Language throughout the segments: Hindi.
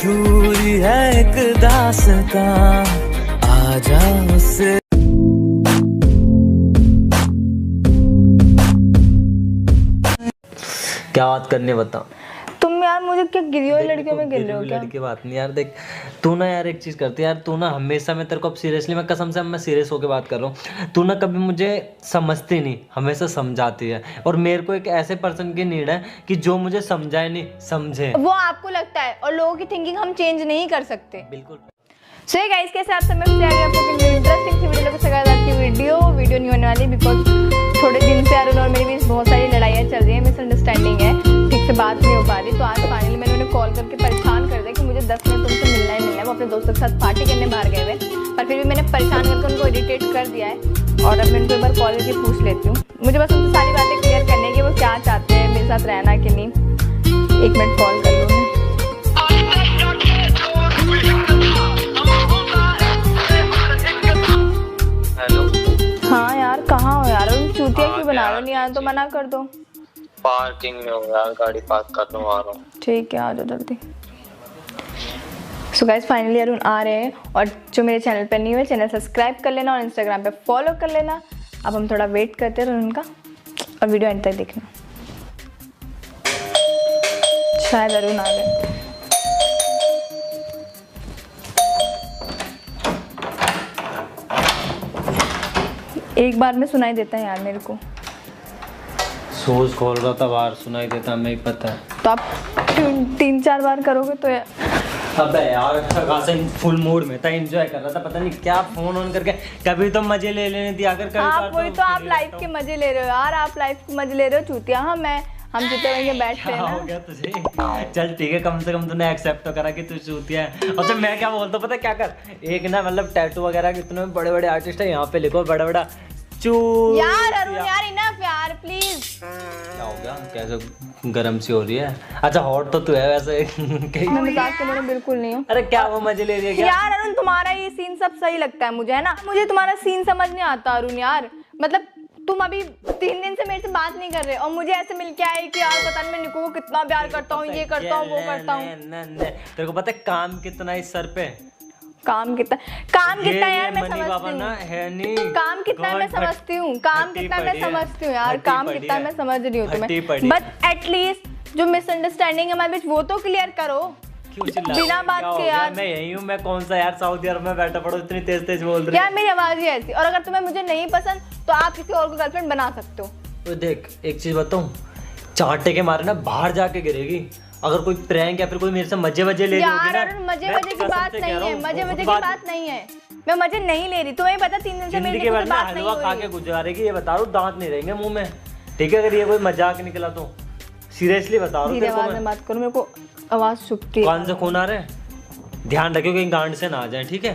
अधूरी है एक दास्तां, आजा मुझसे। क्या बात करने बता तुम यार, मुझे क्या गिरी हुई लड़कियों में गिर रहे हो क्या? लड़की बात नहीं यार, देख तू ना यार एक चीज करती है यार, तू ना हमेशा, मैं तेरे को अब सीरियसली, मैं कसम से मैं सीरियस होकर बात कर रहा हूँ, तू ना कभी मुझे समझती नहीं, हमेशा समझाती है। और मेरे को एक ऐसे पर्सन की नीड है कि जो मुझे समझाए नहीं समझे। वो आपको लगता है, और लोगों की थिंकिंग हम चेंज नहीं कर सकते। बिल्कुल। सो हे गाइस, कैसे आप सब? मैं फिर आ गई आपको इंटरेस्टिंग सी वीडियो लेकर। आज की वीडियो नहीं होने वाली बिकॉज थोड़े दिन से अरुण और मेरे बीच बहुत सारी लड़ाइयाँ चल रही है, मिसअंडरस्टैंडिंग है, ठीक से बात नहीं हो पा रही। तो आज फाइनली मैंने उन्हें कॉल करके परेशान कर दिया कि मुझे 10 मिनट तुमसे मिलना ही मिलना है। वो अपने दोस्तों के साथ पार्टी करने बाहर गए हुए, पर फिर भी मैंने परेशान करके उनको इरिटेट कर दिया है। और अब मैं उनको एक बार कॉल करके पूछ लेती हूँ। मुझे बस उनसे सारी बातें क्लियर करनी है कि वो क्या चाहते हैं, मेरे साथ रहना कि नहीं। 1 मिनट कॉल कर लूँ। हाँ यार, कहाँ हो यार? चूतिया क्यों बना रहे हो? नहीं आया तो मना कर दो। पार्किंग में हूँ यार, गाड़ी पार्क कर लूँ, आ रहा हूँ। ठीक है, आ जाओ जल्दी। सो गाइस, फाइनली अरुण आ रहे हैं। और जो मेरे चैनल पर नहीं हुए, चैनल सब्सक्राइब कर लेना और इंस्टाग्राम पे फॉलो कर लेना। अब हम थोड़ा वेट करते हैं अरुण का, और वीडियो एंड तक देखना। शायद अरुण आ गए। एक बार में सुनाई देता है यार मेरे को। शूज खोल रहा था बाहर, सुनाई देता हमें ही पता है। तो आप 3-4 बार करोगे तो यार। अबे यार, खासा फुल मूड में था, एंजॉय कर रहा था, पता नहीं क्या फोन ऑन करके। कभी तो मजे ले लेने दिया कर, कभी आप वही तो आप लाइफ के मजे ले रहे हो यार, आप लाइफ के मजे ले रहे हो चूतिया। हाँ, हम चूतिया वहीं पे बैठते हैं ना। हो गया तुझे? चल ठीक है, कम से कम तूने एक्सेप्ट तो करा कि तू चूतिया है। और जब मैं क्या बोलता हूँ पता क्या कर, एक ना मतलब टैटू वगैरह कितने बड़े बड़े आर्टिस्ट है, यहाँ पे लिखो बड़ा बड़ा यार अरुण यार, इनफ यार प्लीज। क्या हो गया? कैसे गरम सी हो रही है? अच्छा हॉट तो तू है वैसे। मैं मजाक करने में बिल्कुल नहीं हूँ। अरे क्या वो मजे ले रही है क्या? यार अरुण, तुम्हारा ये सीन सब सही लगता है मुझे, है ना। मुझे तुम्हारा सीन समझ नहीं आता अरुण यार। मतलब तुम अभी 3 दिन से मेरे से बात नहीं कर रहे और मुझे ऐसे मिल के आए कि यार पता नहीं मैं निको को कितना प्यार करता हूँ, ये करता हूँ, वो करता हूँ। तेरे को पता है काम कितना है इस सर पे? काम कितना यार मैं समझती हूँ। काम कितना मैं समझती हूँ, काम कितना मैं समझती हूँ यार, काम कितना मैं समझ रही हूँ तुम्हें। बट एटलीस्ट जो मिसअंडरस्टैंडिंग है हमारे बीच वो तो क्लियर करो बिना बात के यार। मैं यही हूँ, मैं कौन सा यार सऊदी अरब में बैठा पड़ा इतनी तेज तेज बोल रही है यार। मेरी आवाज ही ऐसी। और अगर तुम्हें मुझे नहीं पसंद तो आप किसी और को गर्लफ्रेंड बना सकते हो। तो देख एक चीज बताऊँ, चाटे के मारे ना बाहर जाके गिरेगी। अगर कोई प्रैंक या फिर कोई मेरे से मजे वजे ले रही होगी ना। यार मजे वजे की बात नहीं है, मजे वजे की बात नहीं है। मैं मजे नहीं ले रही, तुम्हें पता 3 दिन से मेरे से बात नहीं हलवा खा के गुजारेगी, ये बता रहा हूँ, दांत नहीं रहेंगे मुंह में, ठीक है? अगर ये कोई मजाक निकला तो सीरियसली बता रहा हूँ। धीरे आवाज में बात करो, मेरे को आवाज चुभती है। कान से खून आ रहा है, ध्यान रखियो कहीं गांड से ना आ जाए, ठीक है?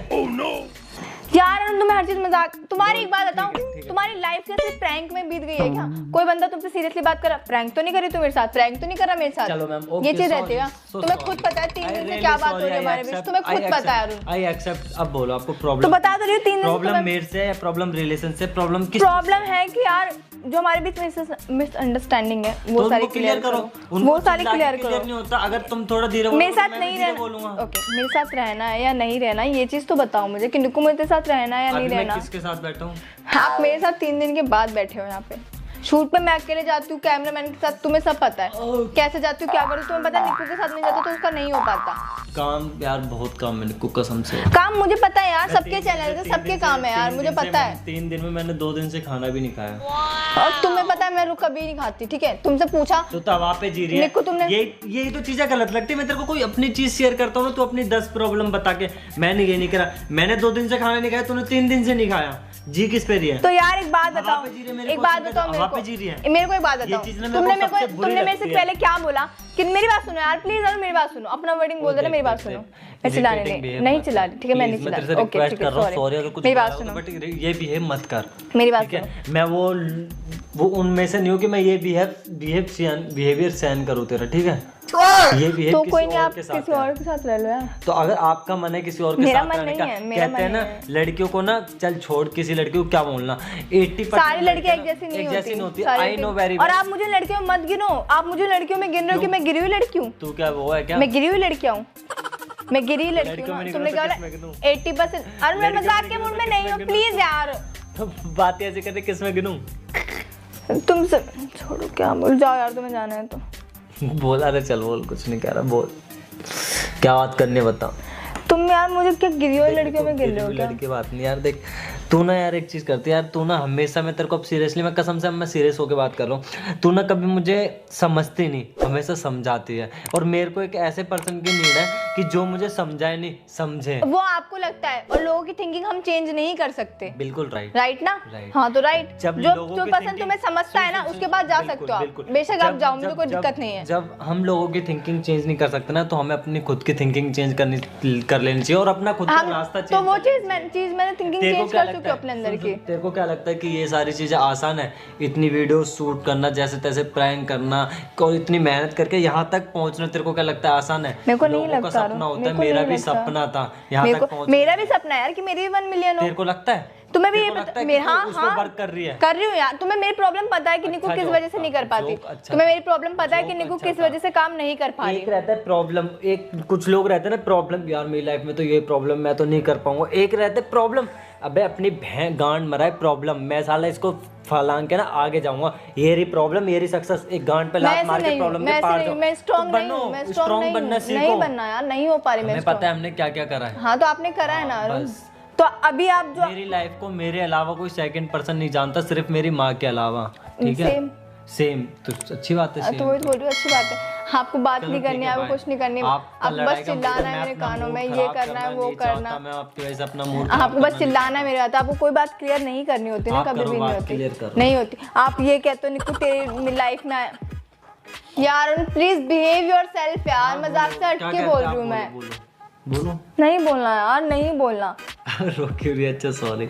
यार तुम्हें हर चीज मजाक। तुम्हारी एक बात बताऊं, तुम्हारी लाइफ कैसे प्रैंक में बीत गई है क्या? कोई बंदा तुमसे सीरियसली बात कर रहा, प्रैंक तो नहीं करी तू मेरे साथ, प्रैंक तो नहीं कर रहा मेरे साथ। चलो मैम, ये चीज रहती है। तुम्हें खुद पता है 3 दिन से क्या बात हो रही है हमारे बीच, तुम्हें खुद पता है अरुण। I accept. अब बोलो आपको प्रॉब्लम तो बता तो रही हूं 3 दिन से। प्रॉब्लम मेरे से है, प्रॉब्लम रिलेशन से, प्रॉब्लम किस? प्रॉब्लम है कि यार जो हमारे बीच मिसअंडरस्टैंडिंग है वो सारी क्लियर करो, वो सारी क्लियर करो। नहीं होता अगर तुम थोड़ा धीरे मेरे साथ नहीं रहना। ओके, मेरे साथ रहना है या नहीं रहना ये चीज तो बताओ मुझे कि निकू मेरे साथ रहना है या नहीं रहना। मैं किसके साथ बैठा हूँ? आप मेरे साथ 3 दिन के बाद बैठे हो यहाँ पे। शूट पे मैं अकेले जाती हूँ, कैमरामैन के साथ, तुम्हें सब पता है कैसे जाती हूँ, क्या करूँ। तुम्हें पता है निक्कू के साथ नहीं जाता तो उसका नहीं हो पाता काम। यार बहुत काम है निक्कू कसम से। काम मुझे पता है यार, सबके चैनल से सबके काम है यार, मुझे पता है। 3 दिन में मैंने 2 दिन से खाना भी नहीं खाया। और तुम्हें पता है मैं रुक कभी नहीं खाती, ठीक है? तुमसे पूछा तो तवा पे जी रही है निक्कू। तुमने यही तो चीजें गलत लगती है। मैं तेरे को कोई अपनी चीज शेयर करता हूँ ना, तो अपनी 10 प्रॉब्लम बता के मैंने ये नहीं करा, मैंने 2 दिन से खाना नहीं खाया, तूने 3 दिन से नहीं खाया। जी किस पे रही है? तो यार एक बात बताओ, एक बात बताओ मेरे को, मेरे को एक बात बताओ। तुमने मेरे से पहले क्या बोला कि मेरी बात सुनो यार प्लीज। और मेरी बात सुनो, अपना वर्डिंग बोल दे रहा, मेरी बात सुनो। मैं चिल्लाने नहीं चिल्ला रही, ठीक है? मैं नहीं चिल्ला रही। ओके ठीक है, सॉरी। मेरी बात सुनो, ये बिहेव मत कर, मेरी बात सुनो। मैं वो उनमें से नहीं हूँ कि मैं ये बिहेवियर सहन करूँ तेरा, ठीक है? ये भी तो कोई नहीं, आप किसी और के साथ रह लो यार। तो अगर आपका मन है किसी और के साथ रहने का, कहते हैं ना लड़कियों को ना, चल छोड़ किसी लड़की को क्या बोलना, 80% सारी लड़कियां एक जैसी नहीं होती। I know very. और आप मुझे लड़कियों में मत गिनो, आप मुझे लड़कियों में गिन रहे हो कि मैं गिरी हुई लड़की हूँ। तू क्या वो है क्या? मैं गिरी हुई लड़कियां हूँ। मैं गिरी लड़की लड़कियों हूँ में ना, तुमने नहीं क्या करो तो किसमें गिनूं? 80%। अरे मैं मजाक के मूड में नहीं हूँ, प्लीज यार। तो बात ऐसे करते किस में गिनूं? तुमसे छोड़ो, क्या बोल, जाओ यार, तुम्हें जाना है तो। बोल, अरे चल बोल, कुछ नहीं कह रहा, बोल क्या बात करनी है बता। तुम यार मुझे क्या गिरी हुई लड़कियों में गिर रहे हो क्या? लड़की बात नहीं यार, देख तू ना यार एक चीज करती है यार, तू ना हमेशा, मैं तेरे को अब सीरियसली, मैं कसम से मैं सीरियस होकर बात कर रहा हूँ, तू ना कभी मुझे समझती नहीं, हमेशा समझाती है। और मेरे को एक ऐसे पर्सन की नीड है कि जो मुझे समझाए नहीं समझे। वो आपको लगता है, और लोगों की थिंकिंग हम चेंज नहीं कर सकते। बिल्कुल राइट, राइट ना? Right. हाँ तो राइट, जब जो लोगों जो की पर्सन thinking- तुम्हें समझता है ना, उसके बाद जा सकते हो आप, बेशक आप जाओ, मुझे कोई दिक्कत नहीं है। जब हम लोगों की थिंकिंग चेंज नहीं कर सकते ना, तो हमें अपनी खुद की थिंकिंग चेंज कर लेनी चाहिए और अपना खुद का रास्ता तो वो चीज मैंने थिंकिंग तेरे को चेंज क्या कर चुकी लगता हूँ है, अपने अंदर की। तेरे को क्या लगता है कि ये सारी चीजें आसान है? इतनी वीडियो शूट करना, जैसे तैसे प्रैंक करना और इतनी मेहनत करके यहाँ तक पहुँचना, तेरे को क्या लगता है आसान है? मेरे को नहीं लोगों का लगता, सपना होता मेरे है, को मेरा नहीं भी लगता। सपना था यहाँ तक पहुँचना। मेरा भी सपना है यार कि मेरी भी 1 मिलियन हो। तेरे को लगता है? तुम्हें भी ये लगता है पता, कि हाँ तू उस पे हाँ वर्क कर रही है? कर रही हूँ यार। तुम्हें मेरी प्रॉब्लम पता है कि निकू किस वजह से नहीं कर पाती। तुम्हें मेरी प्रॉब्लम पता है कि निकू किस वजह से काम नहीं कर पा रही। एक रहता है प्रॉब्लम, एक कुछ लोग रहते हैं ना प्रॉब्लम, यार मेरी लाइफ में तो ये प्रॉब्लम, मैं तो नहीं कर पाऊंगा। एक रहता है प्रॉब्लम, अबे अपनी गांड मरा है प्रॉब्लम, मैं साला इसको फलांग के ना आगे जाऊंगा, ये रही प्रॉब्लम, ये रही सक्सेस। एक गांड पे लात मार के प्रॉब्लम के पार जाओ। मैं स्ट्रांग नहीं हूं, मैं स्ट्रांग बनना सीखो। नहीं बनना यार, नहीं हो पा रही मैं। हमें पता है हमने क्या क्या करा है। हाँ तो आपने करा है ना अरुण। तो अभी आप जो मेरी लाइफ को मेरे अलावा कोई सेकंड पर्सन नहीं जानता, सिर्फ मेरी माँ के अलावा, ठीक है? सेम तो अच्छी बात है। तो वही थोड़ी अच्छी बात है। आपको बात नहीं करनी है, आपको कुछ नहीं करनी, आपको बस चिल्लाना है मेरे कानों में, ये करना है वो करना। मैं आपकी वजह से अपना मूड, आपको बस चिल्लाना है मेरे साथ, आपको कोई बात क्लियर नहीं करनी होती ना, कभी भी नहीं होती, नहीं होती। आप ये कहते हो निकू तेरी लाइफ में यार, प्लीज बिहेव योरसेल्फ यार, मजाक से हट के बोल रही हूँ मैं। बोलो। नहीं बोलना यार, नहीं बोलना। रो क्यों रही? अच्छा सॉरी,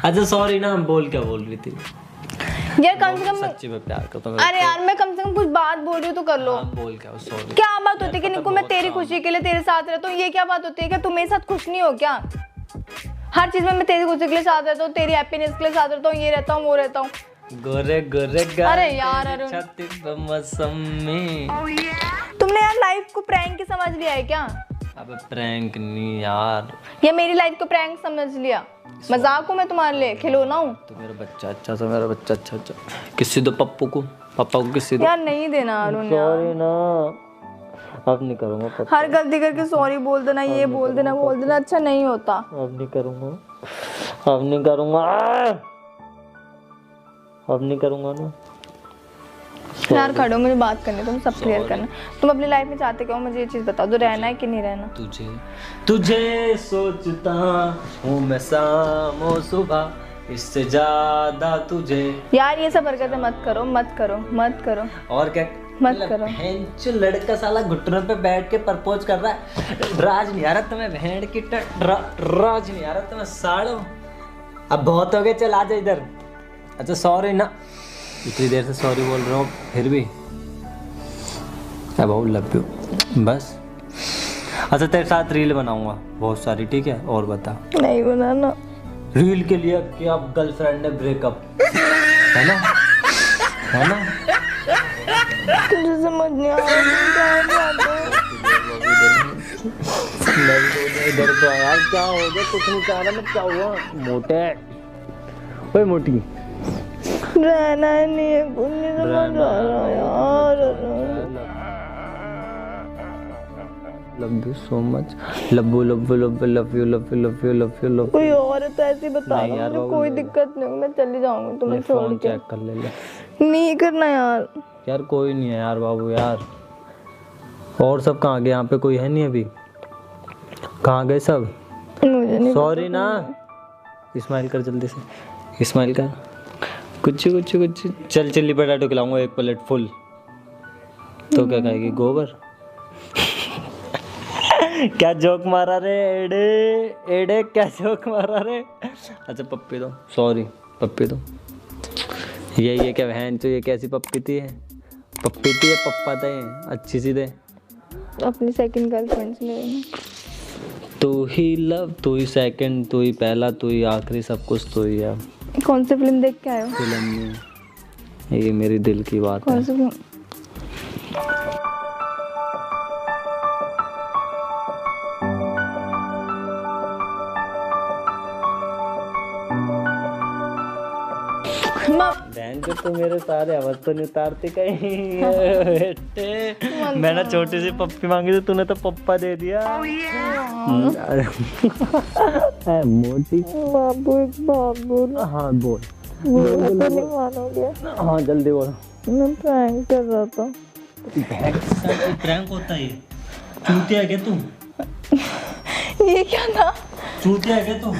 अच्छा सॉरी ना, बोल क्या बोल रही थी यार? कम से कम सच्ची में प्यार करता हूँ। अरे यार मैं कम से कम कुछ बात बोल रही हूँ तो कर लो। बोल क्या? सॉरी। क्या बात होती है कि निकू मैं तेरी खुशी के लिए तेरे साथ रहता हूँ, ये क्या बात होती है? क्या तुम मेरे साथ खुश नहीं हो क्या? हर चीज में मैं तेरी खुशी के लिए साथ रहता हूँ, तेरी हैप्पीनेस के लिए साथ रहता हूँ, ये रहता हूँ वो रहता हूँ। गोरे गोरे अरे यार अरुण, तुमने यार लाइफ को प्रैंक की समझ लिया है क्या? अबे प्रैंक नहीं यार, या मेरी लाइफ को प्रैंक समझ लिया? मजाक हूँ मैं तुम्हारे लिए, खिलौना हूँ? तो मेरा बच्चा अच्छा सा, मेरा बच्चा अच्छा अच्छा, किसी दो पप्पू को, पापा को किसी दो। यार नहीं देना अरुण, सॉरी ना, अब नहीं करूँगा पप्पा, हर गलती करके सॉरी बोल देना, ये बोल देना, बोल देना, अच्छा नहीं होता। अब नहीं करूँगा, अब नहीं करूँगा, अब नहीं करूँगा ना यार। खड़ो, मुझे बात करनी, तुम सब क्लियर करना। तुम अपनी लाइफ में चाहते क्या हो, मुझे ये चीज बताओ, जो रहना है कि नहीं रहना? तुझे सोचता हूँ मैं शाम और सुबह, इससे ज्यादा तुझे। यार ये सब हरकतें मत करो, मत करो, मत करो। और क्या मत करो। भैंचो लड़का साला घुटनों पे बैठ के प्रपोज कर रहा है, राज नहीं आ रहा तुम्हें? बहन की राज नहीं आ रहा तुम्हें? साड़ो, अब बहुत हो गए, चल आ जा इधर। अच्छा सॉरी ना, इतनी देर से सॉरी बोल रहा हूँ फिर भी। अब लव यू बस। अच्छा तेरे साथ रील बनाऊंगा बहुत सारी, ठीक है? और बता। नहीं बनाना। रील के लिए कि अब गर्लफ्रेंड ने ब्रेकअप, है ना? है ना? तुझे समझ नहीं आ रहा इधर तो यार, क्या हो गया? कुछ नहीं कह रहा मैं, क्या हुआ? मोटे ओए मोटी, रहना है, नहीं है, कुछ नहीं समझ आ रहा यार। Love you so much, Labbu Labbu Labbu love you love you love you love you love. कोई और है तो ऐसे ही बता नहीं दो, यार, मुझे कोई दिक्कत नहीं, मैं चली जाऊंगी तुम्हें छोड़ फोन के। चेक कर ले ले। नहीं करना यार। यार कोई नहीं है यार बाबू यार। और सब कहाँ गए? यहाँ पे कोई है नहीं अभी, कहाँ गए सब? मुझे नहीं सॉरी ना, स्माइल कर जल्दी से, स्माइल कर। कुछ कुछ कुछ, चल चिल्ली पटाटो खिलाऊंगा 1 प्लेट फुल। तो क्या खाएगी? गोबर? क्या जोक मारा रे एडे, एडे क्या जोक मारा रे? अच्छा पप्पी दो, सॉरी पप्पी दो। ये क्या बहन चो, ये कैसी पप्पी थी? पप्पी थी, पप्पा थे, अच्छी सी दे। अपनी सेकंड गर्लफ्रेंड से लेना। तू ही लव, तू ही सेकंड, तू ही पहला, तू ही आखिरी, सब कुछ तू ही है। कौन सी फिल्म देख के आए हो? फिल्म में ये मेरी दिल की बात कौन है। सी फिल्म? बहन को तो मेरे सारे आवाज तो नहीं उतारती कहीं बेटे। मैंने छोटी सी पप्पी मांगी थी, तूने तो पप्पा दे दिया। मोटी बाबू बाबू। हाँ बोल। नहीं मानोगे? हाँ जल्दी बोलो। मैं प्रैंक कर रहा था। प्रैंक होता है? चूतिया है क्या तू? ये क्या था? चूतिया है क्या तू?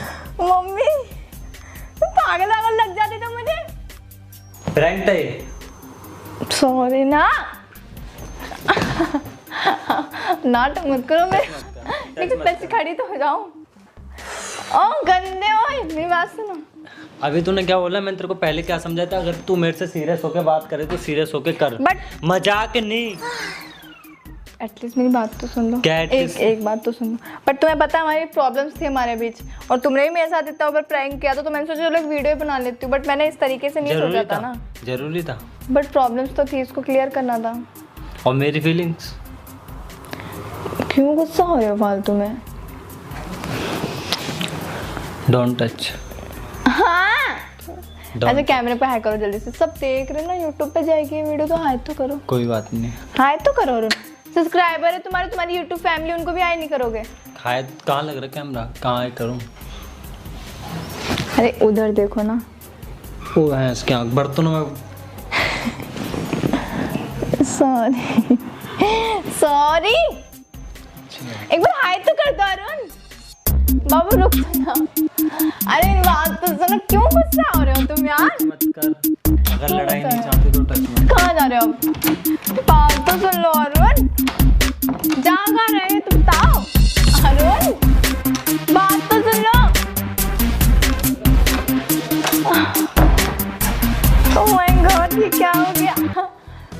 मम्मी पागल पागल लग जाती तो मुझे। प्रैंक था ये। सॉरी ना। नाटक मत करो। मैं लेकिन पैसे खड़ी तो हो जाऊं। ओ गंदे ओए मेरी बात सुनो। अभी तूने क्या बोला? मैंने तेरे को पहले क्या समझाया था? अगर तू मेरे से सीरियस होके बात करे तो सीरियस होके कर, बट मजाक नहीं। एटलीस्ट मेरी बात तो सुन लो। क्या एक बात तो सुन लो। बट तुम्हें पता हमारी प्रॉब्लम्स थी हमारे बीच, और तुमने भी मेरे साथ इतना ओवर प्रैंक किया तो मैंने सोचा चलो एक वीडियो बना लेती हूँ, बट मैंने इस तरीके से नहीं सोचा था ना। जरूरी था। बट प्रॉब्लम्स तो थी, इसको क्लियर करना था। और मेरी फीलिंग्स क्यों गुस्सा हो रहे हो फालतू में? Don't touch. हाँ ऐसे कैमरे पे हाई करो जल्दी से, सब देख रहे ना, यूट्यूब पे जाएगी ये वीडियो, तो हाई तो करो। कोई बात नहीं। हाई तो करो। अरुण सब्सक्राइबर है तुम्हारे, तुम्हारी यूट्यूब फैमिली, उनको भी हाई नहीं करोगे? हाय कहाँ लग रहा है कैमरा? कहाँ हाय करूँ? अरे उधर देखो ना। वो है इसके आँख बर्तनों में। Sorry sorry. एक बार हाई तो कर दो अरुण। बाबू रुक ना। अरे बात तो सुनो, क्यों गुस्सा हो रहे हो तुम यार? मत कर। अगर लड़ाई नहीं चाहते तो टच मत। कहाँ जा रहे हो अब? बात तो सुन लो अरुण। जा कहाँ रहे हो तुम बताओ? अरुण बात तो सुन लो। ओह माय गॉड ये क्या हो गया?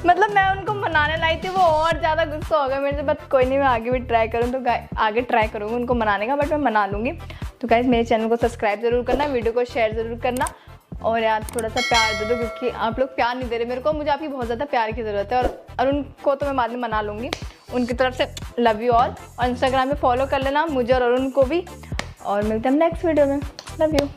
मतलब मैं उनको मनाने लाई थी, वो और ज़्यादा गुस्सा हो गया मेरे से। बट कोई नहीं, मैं आगे भी ट्राई करूँ तो आगे ट्राई करूँगी उनको मनाने का, बट मैं मना लूँगी। तो गाइस मेरे चैनल को सब्सक्राइब जरूर करना, वीडियो को शेयर ज़रूर करना, और यार थोड़ा सा प्यार दे दो, क्योंकि आप लोग प्यार नहीं दे रहे मेरे को। मुझे आपकी बहुत ज़्यादा प्यार की ज़रूरत है। और उनको तो मैं बाद में मना लूँगी, उनकी तरफ से लव यू ऑल। और इंस्टाग्राम पे फॉलो कर लेना मुझे और अरुण को भी, और मिलते हैं नेक्स्ट वीडियो में। Love you.